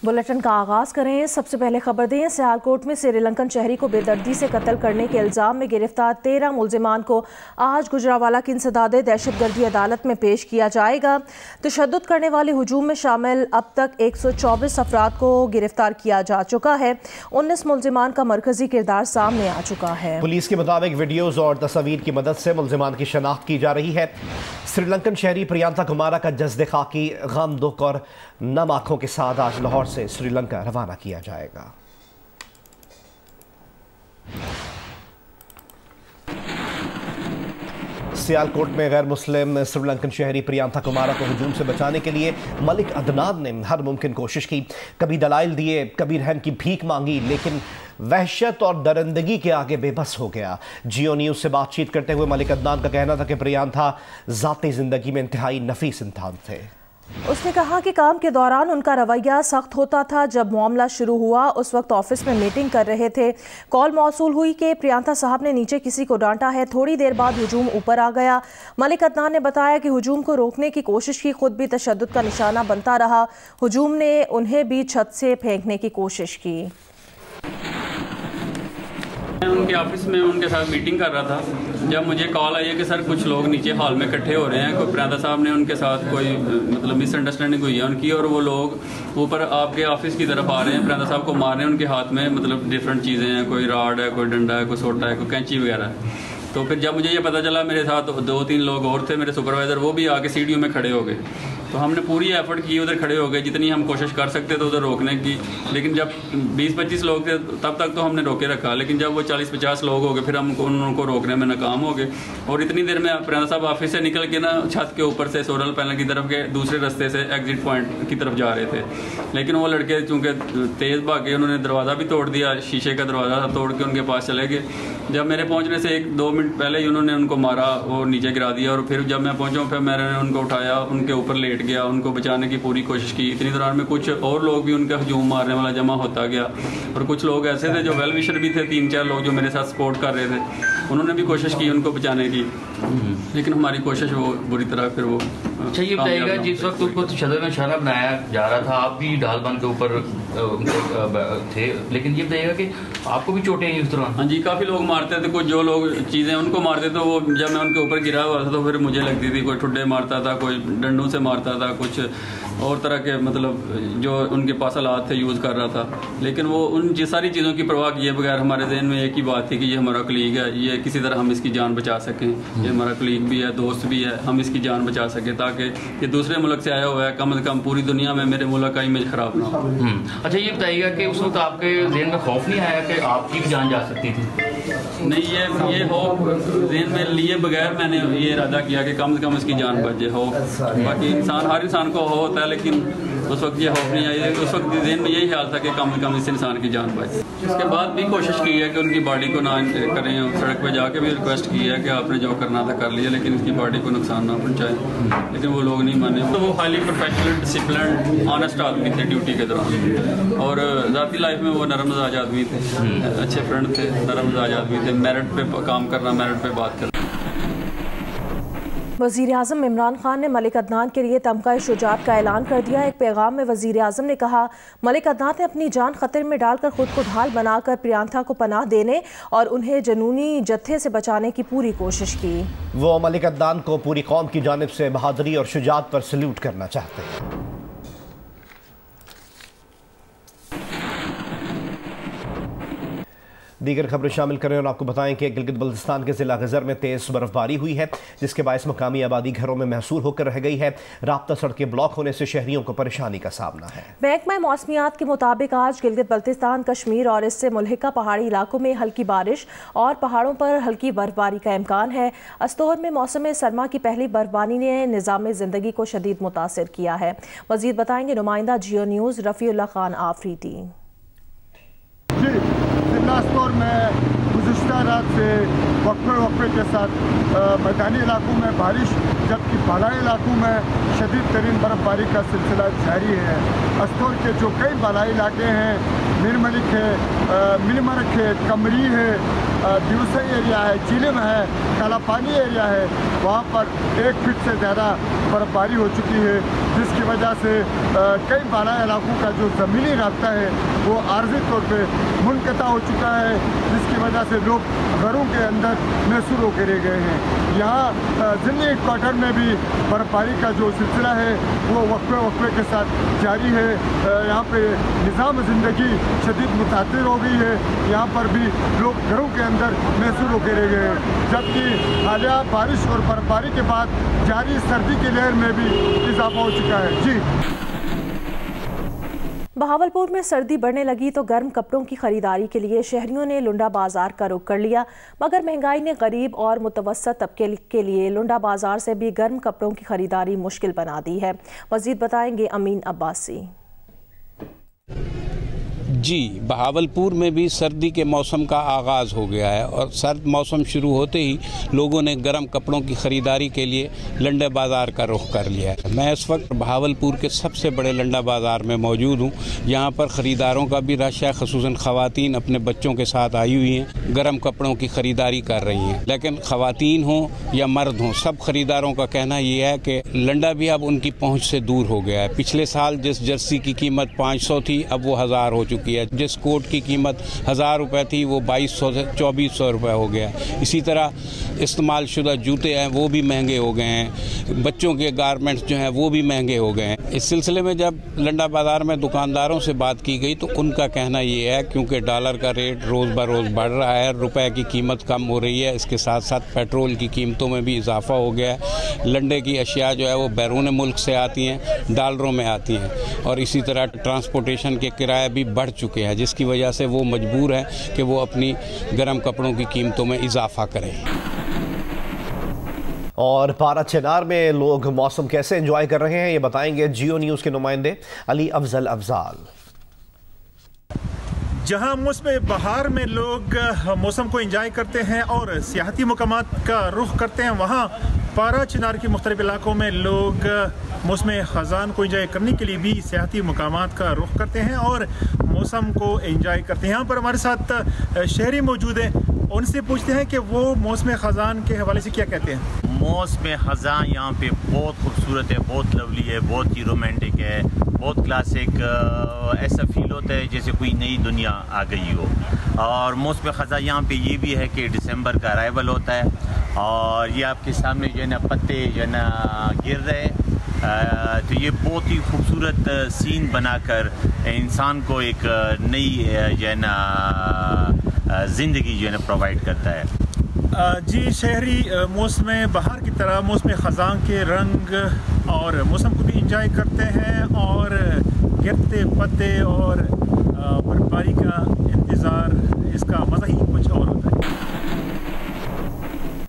Bulletin का आगाज करें। सबसे पहले खबर दें, सियालकोट में श्रीलंकन शहरी को बेदर्दी से कत्ल करने के इल्जाम में गिरफ्तार 13 मुल्जिमान को आज गुजरावाला की इंसदाद दहशतगर्दी अदालत में पेश किया जाएगा। तशद्दुद करने वाले हुजूम में शामिल अब तक 124 अफराद को गिरफ्तार किया जा चुका है। 19 मुल्जिमान का मरकजी किरदार सामने आ चुका है। पुलिस के मुताबिक वीडियोज और तस्वीर की मदद से मुल्जिमान की शनाख्त की जा रही है। श्रीलंकन शहरी प्रियंका कुमारा का जज्द खाकी, गम, दुख और नम आंखों के साथ आज लाहौर से श्रीलंका रवाना किया जाएगा। सियालकोट में गैर मुस्लिम श्रीलंकन शहरी प्रियंका कुमारा को हुजूम से बचाने के लिए मलिक अदनान ने हर मुमकिन कोशिश की। कभी दलाइल दिए, कभी रहन की भीख मांगी, लेकिन वहशत और दरिंदगी के आगे बेबस हो गया। जियो न्यूज़ से बातचीत करते हुए मलिक अदनान का कहना था कि प्रियंका ज़ाती ज़िंदगी में इंतहाई नफीस इंसान थे। उसने कहा कि काम के दौरान उनका रवैया सख्त होता था। जब मामला शुरू हुआ उस वक्त ऑफिस में मीटिंग कर रहे थे। कॉल मौसूल हुई कि प्रियंका साहब ने नीचे किसी को डांटा है। थोड़ी देर बाद हुजूम ऊपर आ गया। मलिक अदनान ने बताया कि हुजूम को रोकने की कोशिश की, खुद भी तशद्दुद का निशाना बनता रहा। हुजूम ने उन्हें भी छत से फेंकने की कोशिश की। मैं उनके ऑफिस में उनके साथ मीटिंग कर रहा था जब मुझे कॉल आई है कि सर कुछ लोग नीचे हॉल में इकट्ठे हो रहे हैं, कोई प्रियंका साहब ने उनके साथ कोई मतलब मिसअंडरस्टैंडिंग हुई है उनकी, और वो लोग ऊपर आपके ऑफिस की तरफ आ रहे हैं, प्रियंका साहब को मार रहे हैं। उनके हाथ में मतलब डिफरेंट चीज़ें हैं, कोई राड है, कोई डंडा है, कोई सोटा है, कोई कैंची वगैरह है। तो फिर जब मुझे ये पता चला, मेरे साथ 2-3 लोग और थे, मेरे सुपरवाइज़र, वो भी आके सीढ़ियों में खड़े हो गए। तो हमने पूरी एफर्ट की, उधर खड़े हो गए, जितनी हम कोशिश कर सकते थे उधर रोकने की। लेकिन जब 20-25 लोग थे तब तक तो हमने रोके रखा, लेकिन जब वो 40-50 लोग हो गए फिर हम उनको रोकने में नाकाम हो गए। और इतनी देर में प्रियंका साहब ऑफिस से निकल के ना छत के ऊपर से सोलर पैनल की तरफ के दूसरे रास्ते से एग्जिट पॉइंट की तरफ जा रहे थे। लेकिन वो लड़के चूँकि तेज़ भागे, उन्होंने दरवाज़ा भी तोड़ दिया, शीशे का दरवाज़ा तोड़ के उनके पास चले गए। जब मेरे पहुँचने से 1-2 मिनट पहले ही उन्होंने उनको मारा, वो नीचे गिरा दिया। और फिर जब मैं पहुँचा फिर मैंने उनको उठाया, उनके ऊपर लेट गया, उनको बचाने की पूरी कोशिश की। इतनी दौरान में कुछ और लोग भी उनका हजूम मारने वाला जमा होता गया, और कुछ लोग ऐसे थे जो वेल विशर भी थे, 3-4 लोग जो मेरे साथ सपोर्ट कर रहे थे, उन्होंने भी कोशिश की उनको बचाने की, लेकिन हमारी कोशिश वो बुरी तरह फिर वो। अच्छा ये बताइएगा, जिस वक्त उनको तशद्दुद का निशाना बनाया जा रहा था, आप भी ढाल बन के ऊपर थे, लेकिन ये बताइएगा कि आपको भी चोटें आई उस दौरान? हाँ जी, काफ़ी लोग मारते थे। कुछ जो लोग चीज़ें उनको मारते थे, वो जब मैं उनके ऊपर गिरा हुआ था तो फिर मुझे लगती थी, कोई ठुड्डे मारता था, कोई डंडों से मारता था, कुछ और तरह के मतलब जो उनके पास हालात थे यूज़ कर रहा था। लेकिन वो उन सारी चीज़ों की परवाह किए बगैर हमारे जहन में एक ही बात थी कि ये हमारा कलीग है, ये किसी तरह हम इसकी जान बचा सकें, ये हमारा कलीग भी है, दोस्त भी है, हम इसकी जान बचा सकें, ताकि ये दूसरे मुल्क से आया हुआ है, कम से कम पूरी दुनिया में मेरे मुल्क का इमेज ख़राब ना हो। अच्छा ये बताइएगा कि उस वक्त आपके जहन में खौफ नहीं आया कि आपकी भी जान जा सकती थी? नहीं, ये खौफ जहन में लिए बगैर मैंने ये इरादा किया कि कम से कम इसकी जान बच जाए। हो बाकी हर इंसान को हो होता है, लेकिन उस वक्त ये खौफ नहीं आई। उस वक्त जहन में यही ख्याल था कि कम से कम इस इंसान की जान बचे। उसके बाद भी कोशिश की है कि उनकी बॉडी को ना करें, सड़क पे जाके भी रिक्वेस्ट की है कि आपने जो करना था कर लिया, लेकिन इसकी बॉडी को नुकसान ना पहुँचाए, लेकिन वो लोग नहीं माने। तो वो हाईली प्रोफेशनल, डिसिप्लिन, ऑनेस्ट आदमी थे ड्यूटी के दौरान, और ज़ाती लाइफ में वो नरम मिजाज आदमी थे, अच्छे फ्रेंड थे, नरम मिजाज आदमी थे, मेरिट पे काम करना, मेरिट पे बात करना। वज़ीर आज़म इमरान खान ने मलिक अदनान के लिए तमगा शुजात का ऐलान कर दिया। एक पैगाम में वज़ीर आज़म ने कहा, मलिक अदनान ने अपनी जान खतरे में डालकर खुद को ढाल बनाकर प्रियंका को पनाह देने और उन्हें जनूनी जत्थे से बचाने की पूरी कोशिश की। वो मलिक अदनान को पूरी कौम की जानिब से बहादुरी और शुजात पर सल्यूट करना चाहते हैं। दीगर खबरें शामिल करें और आपको बताएं कि गिलगित बल्तिस्तान के जिला गजर में तेज बर्फबारी हुई है, जिसके बायस मकामी आबादी घरों में महसूर होकर रह गई है। राब्ता सड़कें ब्लॉक होने से शहरियों को परेशानी का सामना है। महकमा मौसमियात के मुताबिक आज गिलगित बल्तिस्तान, कश्मीर और इससे मुल्हिका पहाड़ी इलाकों में हल्की बारिश और पहाड़ों पर हल्की बर्फबारी का इम्कान है। अस्तोर में मौसम सरमा की पहली बर्फबारी ने निज़ाम ज़िंदगी को शदीद मुतासिर किया है। मज़ीद बताएंगे नुमाइंदा जियो न्यूज़ रफ़ीउल्लाह खान आफरीदी। अस्तौर में गुज़िश्ता रात से वक्फे के साथ मैदानी इलाकों में बारिश, जबकि बालाई इलाकों में शदीद तरीन बर्फबारी का सिलसिला जारी है। अस्तौर के जो कई बालाई इलाके हैं, मीर मलिक है, मिलमरक है, कमरी है, दिवसई एरिया है, चिलम है, कालापानी एरिया है, वहाँ पर 1 फीट से ज़्यादा बर्फबारी हो चुकी है, जिसकी वजह से कई बाला इलाकों का जो ज़मीनी रास्ता है वो आर्जी तौर पे मुनक़ता हो चुका है, जिसकी वजह से लोग घरों के अंदर महसूर होकर रह गए हैं। यहाँ ज़िली क्वार्टर में भी बर्फबारी का जो सिलसिला है वो वक्फे के साथ जारी है। यहाँ पे निज़ाम ज़िंदगी शदीद मुतासिर हो गई है। यहाँ पर भी लोग घरों के अंदर महसूर होकर रह गए हैं, जबकि हालिया बारिश और बर्फबारी के बाद जारी सर्दी की लहर में भी इजाफा हो चुका है। जी, बहावलपुर में सर्दी बढ़ने लगी तो गर्म कपड़ों की खरीदारी के लिए शहरियों ने लुंडा बाजार का रुख कर लिया, मगर महंगाई ने गरीब और मुतवस्सत तबके के लिए लुंडा बाजार से भी गर्म कपड़ों की खरीदारी मुश्किल बना दी है। मज़ीद बताएंगे अमीन अब्बासी। जी, बहावलपुर में भी सर्दी के मौसम का आगाज़ हो गया है और सर्द मौसम शुरू होते ही लोगों ने गर्म कपड़ों की ख़रीदारी के लिए लंडा बाज़ार का रुख कर लिया है। मैं इस वक्त बहावलपुर के सबसे बड़े लंडा बाज़ार में मौजूद हूँ। यहाँ पर ख़रीदारों का भी रश है, ख़ुसूसन ख़वातीन अपने बच्चों के साथ आई हुई हैं, गर्म कपड़ों की ख़रीदारी कर रही हैं। लेकिन ख़वातीन हों या मर्द हों, सब ख़रीदारों का कहना ये है कि लंडा भी अब उनकी पहुँच से दूर हो गया है। पिछले साल जिस जर्सी की कीमत 500 थी, अब वो 1000 हो चुकी है। जिस कोट की कीमत 1000 रुपये थी, वो 2200 से 2400 रुपये हो गया। इसी तरह इस्तेमाल शुदा जूते हैं वो भी महंगे हो गए हैं, बच्चों के गारमेंट्स जो हैं वो भी महंगे हो गए हैं। इस सिलसिले में जब लंडा बाज़ार में दुकानदारों से बात की गई तो उनका कहना ये है, क्योंकि डॉलर का रेट रोज़ ब रोज़ बढ़ रहा है, रुपए की कीमत कम हो रही है, इसके साथ साथ पेट्रोल की कीमतों में भी इजाफा हो गया है। लंडे की अशिया जो है वो बैरून मुल्क से आती हैं, डॉलरों में आती हैं, और इसी तरह ट्रांसपोर्टेशन के किराए भी बढ़ चुके हैं, जिसकी वजह से वो मजबूर हैं कि वो अपनी गर्म कपड़ों की कीमतों में इजाफा करें। और पारा चिनार में लोग मौसम कैसे एंजॉय कर रहे हैं, ये बताएंगे जियो न्यूज़ के नुमाइंदे अली अफजल अफजाल। जहां मौसम बहार में लोग मौसम को एंजॉय करते हैं और सियाहती मकामात का रुख करते हैं, वहां पारा चिनार के मुख्तलिफ इलाकों में लोग मौसम ख़ज़ान को एंजॉय करने के लिए भी सियाहती मकामात का रुख करते हैं और मौसम को एंजॉय करते हैं। यहाँ पर हमारे साथ शहरी मौजूद हैं, उनसे पूछते हैं कि वो मौसम ख़ज़ान के हवाले से क्या कहते हैं। मौसम ख़ज़ान यहाँ पे बहुत खूबसूरत है, बहुत लवली है, बहुत ही रोमांटिक है, बहुत क्लासिक। ऐसा फील होता है जैसे कोई नई दुनिया आ गई हो। और मौसम ख़ज़ान यहाँ पे ये भी है कि दिसंबर का अराइवल होता है और ये आपके सामने जो है ना पत्ते जो है ना गिर रहे हैं, तो ये बहुत ही खूबसूरत सीन बनाकर इंसान को एक नई जो है ना ज़िंदगी जो है ना प्रोवाइड करता है। जी, शहरी मौसम बहार की तरह मौसम ख़ज़ान के रंग और मौसम को भी इंजॉय करते हैं और गिरते पत्ते और बर्फबारी का इंतज़ार, इसका मज़ा ही कुछ और होता है।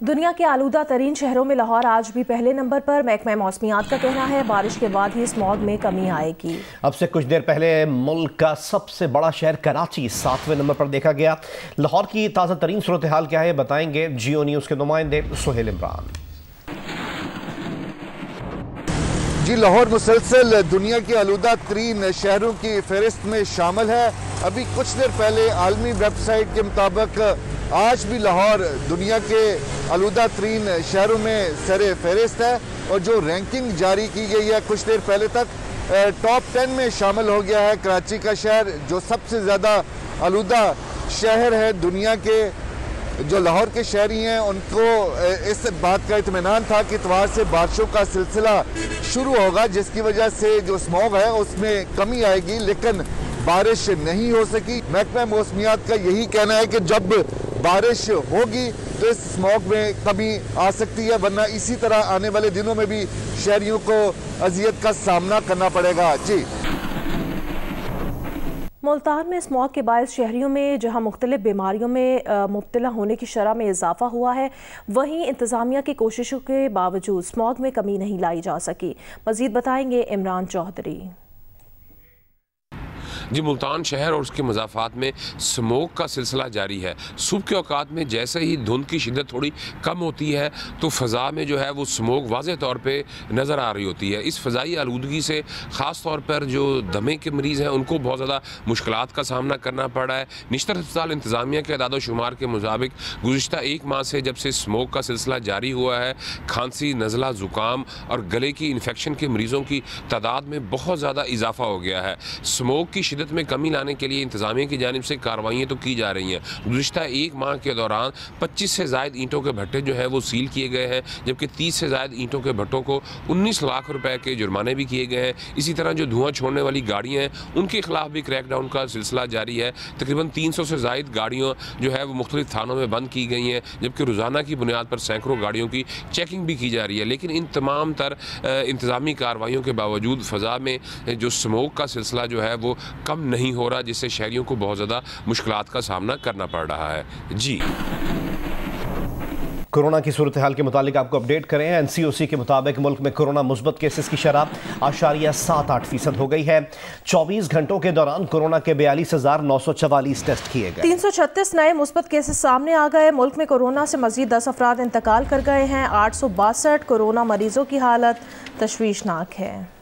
दुनिया के आलूदा तरीन शहरों में लाहौर आज भी पहले नंबर पर। महकमा मौसमियात का कहना है बारिश के बाद ही स्मॉग में कमी आएगी। अब से कुछ देर पहले मुल्क का सबसे बड़ा शहर कराची 7वें नंबर पर देखा गया। लाहौर की ताज़ा तरीन सूरत हाल क्या है, बताएंगे जियो न्यूज़ के नुमाइंदे सुहेल इमरान। जी, लाहौर मुसलसल दुनिया के आलूदा तरीन शहरों की फहरिस्त में शामिल है। अभी कुछ देर पहले आलमी वेबसाइट के मुताबिक आज भी लाहौर दुनिया के आलूदा तरीन शहरों में सरे फहरिस्त है और जो रैंकिंग जारी की गई है कुछ देर पहले तक टॉप 10 में शामिल हो गया है कराची का शहर, जो सबसे ज़्यादा आलूदा शहर है दुनिया के। जो लाहौर के शहरी हैं उनको इस बात का इत्मीनान था कि इतवार से बारिशों का सिलसिला शुरू होगा, जिसकी वजह से जो स्मॉग है उसमें कमी आएगी, लेकिन बारिश नहीं हो सकी। महकमा मौसमियात का यही कहना है कि जब बारिश होगी तो इस स्मॉग में कमी आ सकती है, वरना इसी तरह आने वाले दिनों में भी शहरियों को अजियत का सामना करना पड़ेगा। जी, मुल्तान में स्मॉग के बायस शहरियों में जहां मुख्तलिफ बीमारियों में मुब्तला होने की शरह में इजाफा हुआ है, वहीं इंतज़ामिया की कोशिशों के बावजूद स्मॉग में कमी नहीं लाई जा सकी। मज़ीद बताएंगे इमरान चौधरी। जी, मुल्तान शहर और उसके मज़ाफ़ात में स्मोक का सिलसिला जारी है। सुबह के औकात में जैसे ही धुंध की शिद्दत थोड़ी कम होती है तो फ़ज़ा में जो है वो स्मोक वाज़े तौर पे नज़र आ रही होती है। इस फ़ज़ाई आलूदगी से ख़ास तौर पर जो दमे के मरीज़ हैं उनको बहुत ज़्यादा मुश्किलात का सामना करना पड़ रहा है। निश्तर अस्पताल इंतज़ामिया के अदाद शुमार के मुताबिक गुज़िश्ता एक माह से जब से स्मोक का सिलसिला जारी हुआ है, खांसी, नज़ला, ज़ुकाम और गले की इन्फेक्शन के मरीज़ों की तादाद में बहुत ज़्यादा इजाफा हो गया है। स्मोक की शिद्दत में कमी लाने के लिए इंतज़ामिया की जानिब से कार्रवाइयाँ तो की जा रही हैं। गुज़िश्ता एक माह के दौरान 25 से ज़ायद ईंटों के भट्टे जो है वो सील किए गए हैं, जबकि 30 से ज़ायद ईंटों के भट्टों को 19 लाख रुपए के जुर्माने भी किए गए हैं। इसी तरह जो धुआं छोड़ने वाली गाड़ियाँ हैं उनके खिलाफ भी क्रैकडाउन का सिलसिला जारी है। तकरीबन 300 से ज़ायद गाड़ियाँ जो है वो मुख्तलिफ थानों में बंद की गई हैं, जबकि रोज़ाना की बुनियाद पर सैकड़ों गाड़ियों की चेकिंग भी की जा रही है। लेकिन इन तमाम तर इंतज़ामी कार्रवाइयों के बावजूद फ़ज़ा में जो स्मोक का सिलसिला जो है वो कम नहीं हो रहा, जिससे शहरियों को बहुत ज़्यादा मुश्किलात का सामना करना पड़ रहा है। जी, कोरोना की सूरत हाल के मुतालिक आपको अपडेट करें। NCOC के मुताबिक मुल्क में कोरोना मुस्बत केसेस की शरह 8.78% हो गई है। 24 घंटों के दौरान कोरोना के 42,944 टेस्ट किए गए। 336 नए मुस्बत केसेस सामने आ गए। मुल्क में कोरोना से मजीद 10 अफराद इंतकाल कर गए हैं। 862 कोरोना मरीजों की हालत तशवीशनाक है।